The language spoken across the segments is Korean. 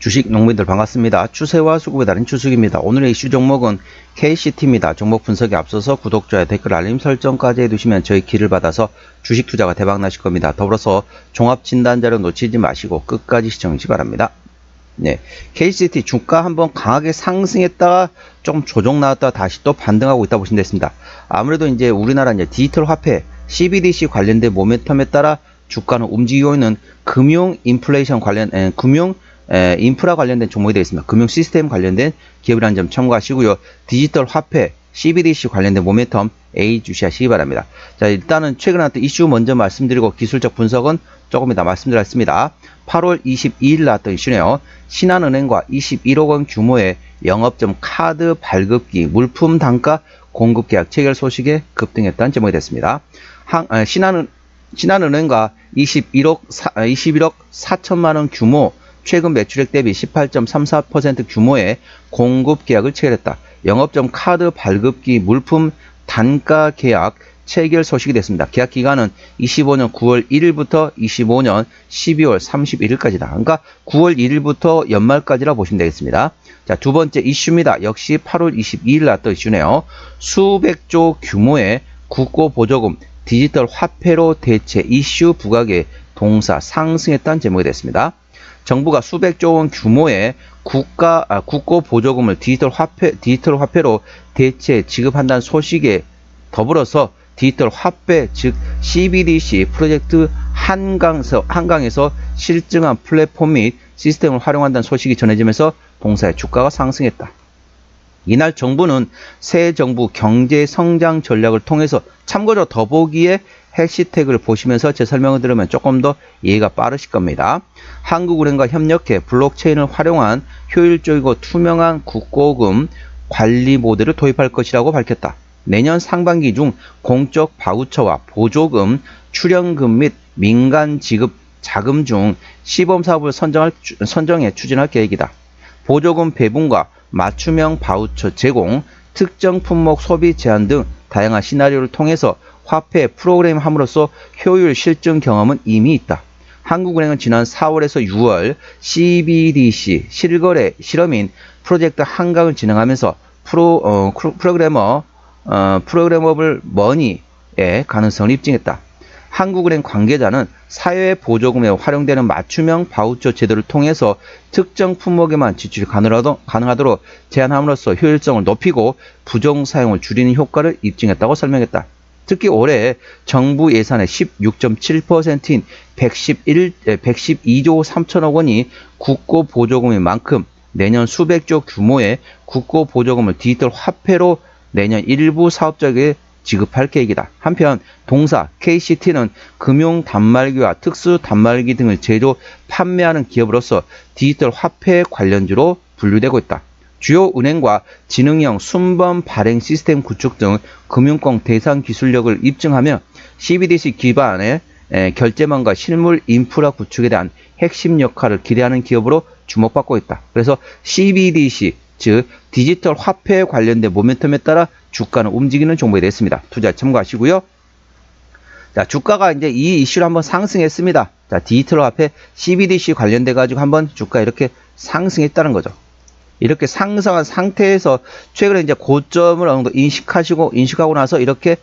주식 농민들 반갑습니다. 추세와 수급에 따른 추측입니다. 오늘의 이슈 종목은 KCT입니다. 종목 분석에 앞서서 구독, 좋아요, 댓글, 알림 설정까지 해두시면 저희 길을 받아서 주식 투자가 대박 나실 겁니다. 더불어서 종합 진단 자료 놓치지 마시고 끝까지 시청하시기 바랍니다. 네, KCT 주가 한번 강하게 상승했다가 좀 조정 나왔다가 다시 또 반등하고 있다 보시면 되겠습니다. 아무래도 이제 우리나라 이제 디지털 화폐 CBDC 관련된 모멘텀에 따라 주가는 움직이고 있는 금융 인플레이션 관련 금융 인프라 관련된 종목이 되겠습니다. 금융 시스템 관련된 기업이라는 점 참고하시고요. 디지털 화폐 CBDC 관련된 모멘텀 A 주시하시기 바랍니다. 자, 일단은 최근에 나왔던 이슈 먼저 말씀드리고 기술적 분석은 조금 이따 말씀드리겠습니다. 8월 22일 나왔던 이슈네요. 신한은행과 21억 원 규모의 영업점 카드 발급기 물품 단가 공급 계약 체결 소식에 급등했다는 제목이 됐습니다. 신한은행과 21억 4천만 원 규모 최근 매출액 대비 18.34% 규모의 공급 계약을 체결했다. 영업점 카드 발급기 물품 단가 계약 체결 소식이 됐습니다. 계약 기간은 25년 9월 1일부터 25년 12월 31일까지다. 그러니까 9월 1일부터 연말까지라 보시면 되겠습니다. 자, 두 번째 이슈입니다. 역시 8월 22일 나왔던 이슈네요. 수백조 규모의 국고보조금 디지털 화폐로 대체 이슈 부각에 동사 상승했다는 제목이 됐습니다. 정부가 수백조 원 규모의 국고 보조금을 디지털 화폐로 대체 지급한다는 소식에 더불어서 디지털 화폐 즉 CBDC 프로젝트 한강에서 실증한 플랫폼 및 시스템을 활용한다는 소식이 전해지면서 동사의 주가가 상승했다. 이날 정부는 새 정부 경제 성장 전략을 통해서 참고로 더보기에 해시태그를 보시면서 제 설명을 들으면 조금 더 이해가 빠르실 겁니다. 한국은행과 협력해 블록체인을 활용한 효율적이고 투명한 국고금 관리 모델을 도입할 것이라고 밝혔다. 내년 상반기 중 공적 바우처와 보조금, 출연금 및 민간 지급 자금 중 시범사업을 선정해 추진할 계획이다. 보조금 배분과 맞춤형 바우처 제공, 특정 품목 소비 제한 등 다양한 시나리오를 통해서 화폐 프로그램 함으로써 효율 실증 경험은 이미 있다. 한국은행은 지난 4월에서 6월 CBDC 실거래 실험인 프로젝트 한강을 진행하면서 프로그래머블 머니의 가능성을 입증했다. 한국은행 관계자는 사회 보조금에 활용되는 맞춤형 바우처 제도를 통해서 특정 품목에만 지출이 가능하도록 제한함으로써 효율성을 높이고 부정 사용을 줄이는 효과를 입증했다고 설명했다. 특히 올해 정부 예산의 16.7%인 112조 3천억 원이 국고 보조금인 만큼 내년 수백조 규모의 국고 보조금을 디지털 화폐로 내년 일부 사업자에게 지급할 계획이다. 한편 동사 KCT는 금융 단말기와 특수 단말기 등을 제조, 판매하는 기업으로서 디지털 화폐 관련주로 분류되고 있다. 주요 은행과 지능형 순번 발행 시스템 구축 등 금융권 대상 기술력을 입증하며 CBDC 기반의 결제망과 실물 인프라 구축에 대한 핵심 역할을 기대하는 기업으로 주목받고 있다. 그래서 CBDC 즉 디지털 화폐에 관련된 모멘텀에 따라 주가는 움직이는 종목이 됐습니다. 투자 참고하시고요. 자, 주가가 이제 이 이슈로 한번 상승했습니다. 자, 디지털 화폐 CBDC 관련돼 가지고 한번 주가 이렇게 상승했다는 거죠. 이렇게 상승한 상태에서 최근에 이제 고점을 어느 정도 인식하고 나서 이렇게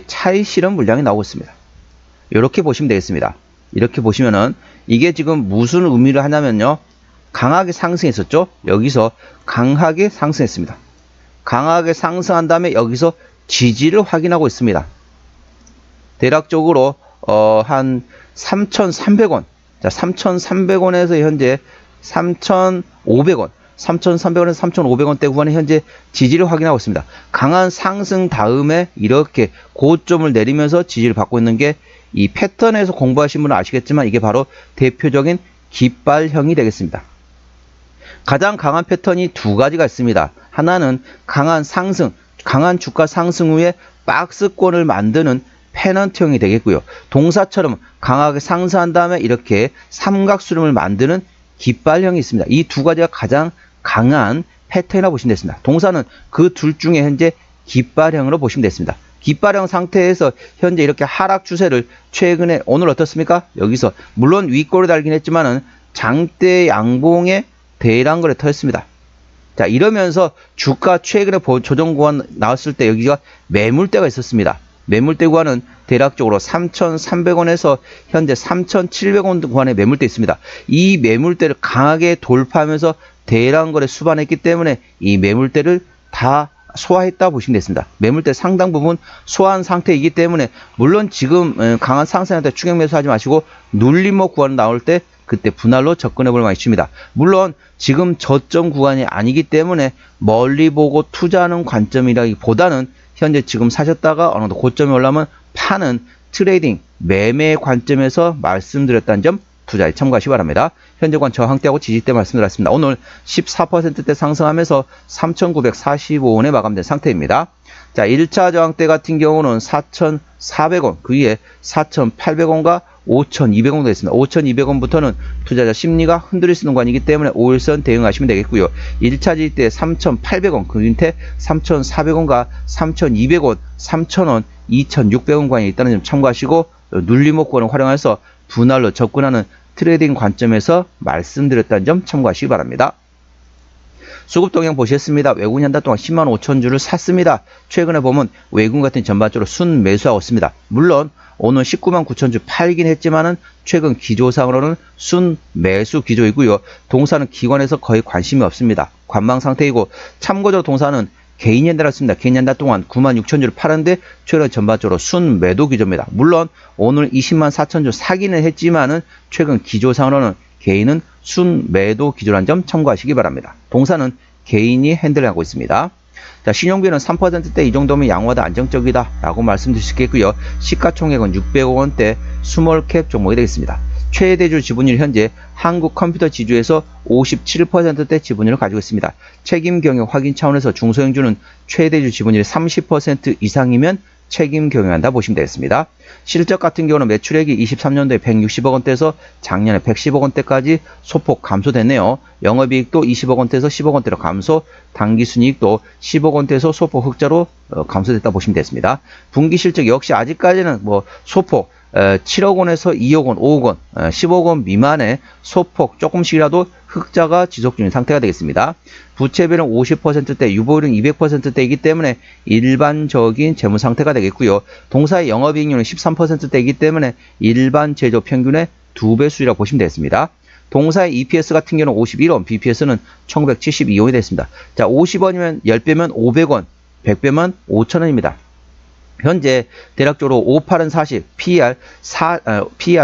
차익 실현 물량이 나오고 있습니다. 이렇게 보시면 되겠습니다. 이렇게 보시면은 이게 지금 무슨 의미를 하냐면요. 강하게 상승했었죠. 여기서 강하게 상승했습니다. 강하게 상승한 다음에 여기서 지지를 확인하고 있습니다. 대략적으로 한 3,300원. 자, 3,300원에서 현재 3,500원. 3,300원에서 3,500원대 구간에 현재 지지를 확인하고 있습니다. 강한 상승 다음에 이렇게 고점을 내리면서 지지를 받고 있는 게 이 패턴에서 공부하신 분은 아시겠지만 이게 바로 대표적인 깃발형이 되겠습니다. 가장 강한 패턴이 두 가지가 있습니다. 하나는 강한 주가 상승 후에 박스권을 만드는 페넌트형이 되겠고요. 동사처럼 강하게 상승한 다음에 이렇게 삼각수렴을 만드는 깃발형이 있습니다. 이 두 가지가 가장 강한 패턴이라고 보시면 되겠습니다. 동사는 그 둘 중에 현재 깃발형으로 보시면 되겠습니다. 깃발형 상태에서 현재 이렇게 하락 추세를 최근에 오늘 어떻습니까? 여기서 물론 윗골을 달긴 했지만은 장대 양봉의 대량 거래 터졌습니다. 자, 이러면서 주가 최근에 조정 구간 나왔을 때 여기가 매물대가 있었습니다. 매물대 구간은 대략적으로 3,300원에서 현재 3,700원 구간에 매물대 있습니다. 이 매물대를 강하게 돌파하면서 대량 거래 수반했기 때문에 이 매물대를 다 소화했다 보시면 되겠습니다. 매물대 상당 부분 소화한 상태이기 때문에 물론 지금 강한 상승한테 추격 매수하지 마시고 눌림목 구간 나올 때 그때 분할로 접근해 볼 만한 이슈입니다. 물론 지금 저점 구간이 아니기 때문에 멀리 보고 투자하는 관점이라기보다는 현재 지금 사셨다가 어느 정도 고점이 올라오면 파는 트레이딩 매매 관점에서 말씀드렸다는 점 투자에 참고하시기 바랍니다. 현재권 저항대하고 지지대 말씀드렸습니다. 오늘 14%대 상승하면서 3,945원에 마감된 상태입니다. 자, 1차 저항대 같은 경우는 4,400원, 그 위에 4,800원과 5,200원 되겠습니다. 5,200원부터는 투자자 심리가 흔들릴 수 있는 구간이기 때문에 5일선 대응하시면 되겠고요. 1차 지지대 3,800원, 그 밑에 3,400원과 3,200원, 3,000원, 2,600원 구간이 있다는 점 참고하시고 눌림목 구간을 활용해서 분할로 접근하는 트레이딩 관점에서 말씀드렸다는 점 참고하시기 바랍니다. 수급 동향 보셨습니다. 외국인 한 달 동안 10만 5천 주를 샀습니다. 최근에 보면 외국인 같은 전반적으로 순 매수하고 있습니다. 물론 오늘 19만 9천 주 팔긴 했지만은 최근 기조상으로는 순 매수 기조이고요. 동사는 기관에서 거의 관심이 없습니다. 관망 상태이고 참고적으로 동사는 개인 연달아 씁니다. 개인 연달 동안 9만 6천 주를 팔았는데 최근 전반적으로 순 매도 기조입니다. 물론 오늘 20만 4천 주 사기는 했지만은 최근 기조상으로는 개인은 순 매도 기조라는 점 참고하시기 바랍니다. 동사는 개인이 핸들하고 있습니다. 자, 신용비는 3%대 이 정도면 양호하다 안정적이다 라고 말씀드릴 수 있겠고요. 시가총액은 600억 원대 스몰캡 종목이 되겠습니다. 최대주 지분율 현재 한국컴퓨터 지주에서 57%대 지분율을 가지고 있습니다. 책임 경영 확인 차원에서 중소형주는 최대주 지분율이 30% 이상이면 책임 경영한다 보시면 되겠습니다. 실적 같은 경우는 매출액이 23년도에 160억 원대에서 작년에 110억 원대까지 소폭 감소됐네요. 영업이익도 20억 원대에서 10억 원대로 감소, 당기순이익도 10억 원대에서 소폭 흑자로 감소됐다 보시면 되겠습니다. 분기 실적 역시 아직까지는 소폭 7억 원에서 2억 원, 5억 원, 10억 원 미만의 소폭 조금씩이라도 흑자가 지속 중인 상태가 되겠습니다. 부채비는 50%대, 유보율은 200%대이기 때문에 일반적인 재무 상태가 되겠고요. 동사의 영업이익률은 13%대이기 때문에 일반 제조 평균의 2배 수준이라고 보시면 되겠습니다. 동사의 EPS 같은 경우는 51원, BPS는 1972원이 됐습니다. 자, 50원이면 10배면 500원, 100배면 5,000원입니다. 현재 대략적으로 58은 40, PER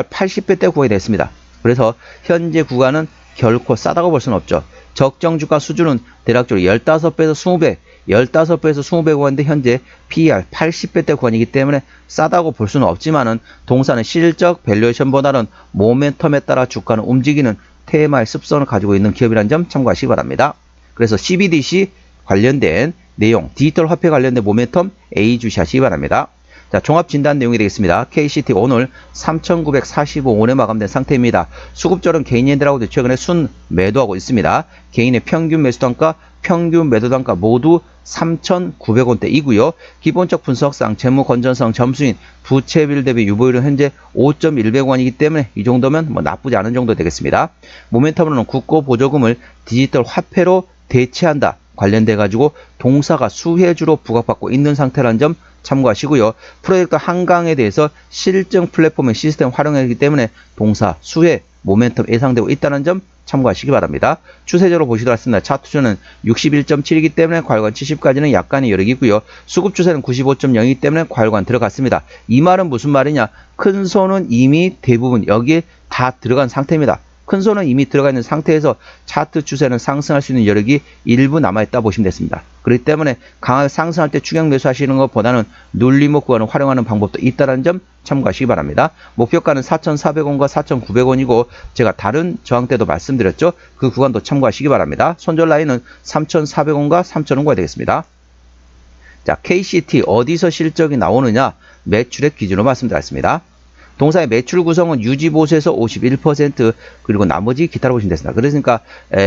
80배대 구간이 됐습니다. 그래서 현재 구간은 결코 싸다고 볼 수는 없죠. 적정 주가 수준은 대략적으로 15배에서 20배, 15배에서 20배 구간인데 현재 PER 80배대 구간이기 때문에 싸다고 볼 수는 없지만은 동사는 실적 밸류에이션보다는 모멘텀에 따라 주가는 움직이는 테마의 습성을 가지고 있는 기업이라는 점 참고하시기 바랍니다. 그래서 CBDC 관련된 내용, 디지털 화폐 관련된 모멘텀 A 주시하시기 바랍니다. 자, 종합 진단 내용이 되겠습니다. KCT 오늘 3,945원에 마감된 상태입니다. 수급절은 개인연들하고도 최근에 순 매도하고 있습니다. 개인의 평균 매수 단가, 평균 매도 단가 모두 3,900원대이고요. 기본적 분석상 재무 건전성 점수인 부채비율 대비 유보율은 현재 5.100원이기 때문에 이 정도면 나쁘지 않은 정도 되겠습니다. 모멘텀으로는 국고 보조금을 디지털 화폐로 대체한다. 관련돼 가지고 동사가 수혜주로 부각받고 있는 상태라는 점 참고하시고요. 프로젝트 한강에 대해서 실증 플랫폼의 시스템 활용하기 때문에 동사 수혜 모멘텀 예상되고 있다는 점 참고하시기 바랍니다. 추세적으로 보시도록 하겠습니다. 차트 추세는 61.7이기 때문에 과열관 70까지는 약간의 여력이고요. 수급 추세는 95.0이기 때문에 과열관 들어갔습니다. 이 말은 무슨 말이냐? 큰 손은 이미 대부분 여기에 다 들어간 상태입니다. 큰 손은 이미 들어가 있는 상태에서 차트 추세는 상승할 수 있는 여력이 일부 남아있다 보시면 됐습니다. 그렇기 때문에 강하게 상승할 때 추격 매수하시는 것보다는 눌림목 구간을 활용하는 방법도 있다는 점 참고하시기 바랍니다. 목표가는 4,400원과 4,900원이고 제가 다른 저항대도 말씀드렸죠. 그 구간도 참고하시기 바랍니다. 손절 라인은 3,400원과 3,000원가 되겠습니다. 자, KCT 어디서 실적이 나오느냐? 매출액 기준으로 말씀드렸습니다. 동사의 매출 구성은 유지보수에서 51% 그리고 나머지 기타로 보시면 됐습니다. 그러니까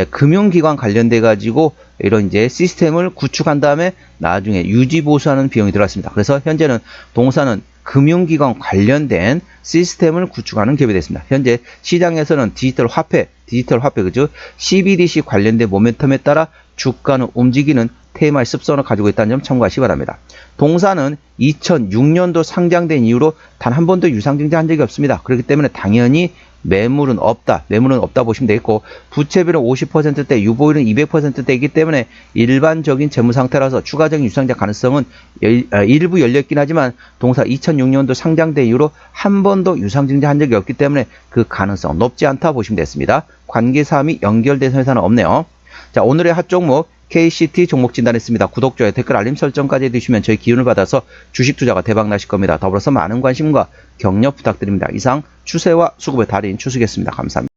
금융기관 관련돼 가지고 이런 이제 시스템을 구축한 다음에 나중에 유지보수하는 비용이 들어갔습니다. 그래서 현재는 동사는 금융기관 관련된 시스템을 구축하는 기업이 됐습니다. 현재 시장에서는 디지털 화폐, 그죠? CBDC 관련된 모멘텀에 따라 주가는 움직이는 테마의 습성을 가지고 있다는 점 참고하시기 바랍니다. 동사는 2006년도 상장된 이후로 단 한 번도 유상증자한 적이 없습니다. 그렇기 때문에 당연히 매물은 없다 보시면 되겠고, 부채비율은 50%대, 유보율은 200%대이기 때문에 일반적인 재무 상태라서 추가적인 유상증자 가능성은 일부 열려있긴 하지만 동사 2006년도 상장된 이후로 한 번도 유상증자한 적이 없기 때문에 그 가능성은 높지 않다 보시면 되겠습니다. 관계사항이 연결된 회사는 없네요. 자, 오늘의 핫 종목 KCT 종목 진단했습니다. 구독, 좋아요, 댓글, 알림 설정까지 해주시면 저희 기운을 받아서 주식 투자가 대박 나실 겁니다. 더불어서 많은 관심과 격려 부탁드립니다. 이상 추세와 수급의 달인 추수겠습니다. 감사합니다.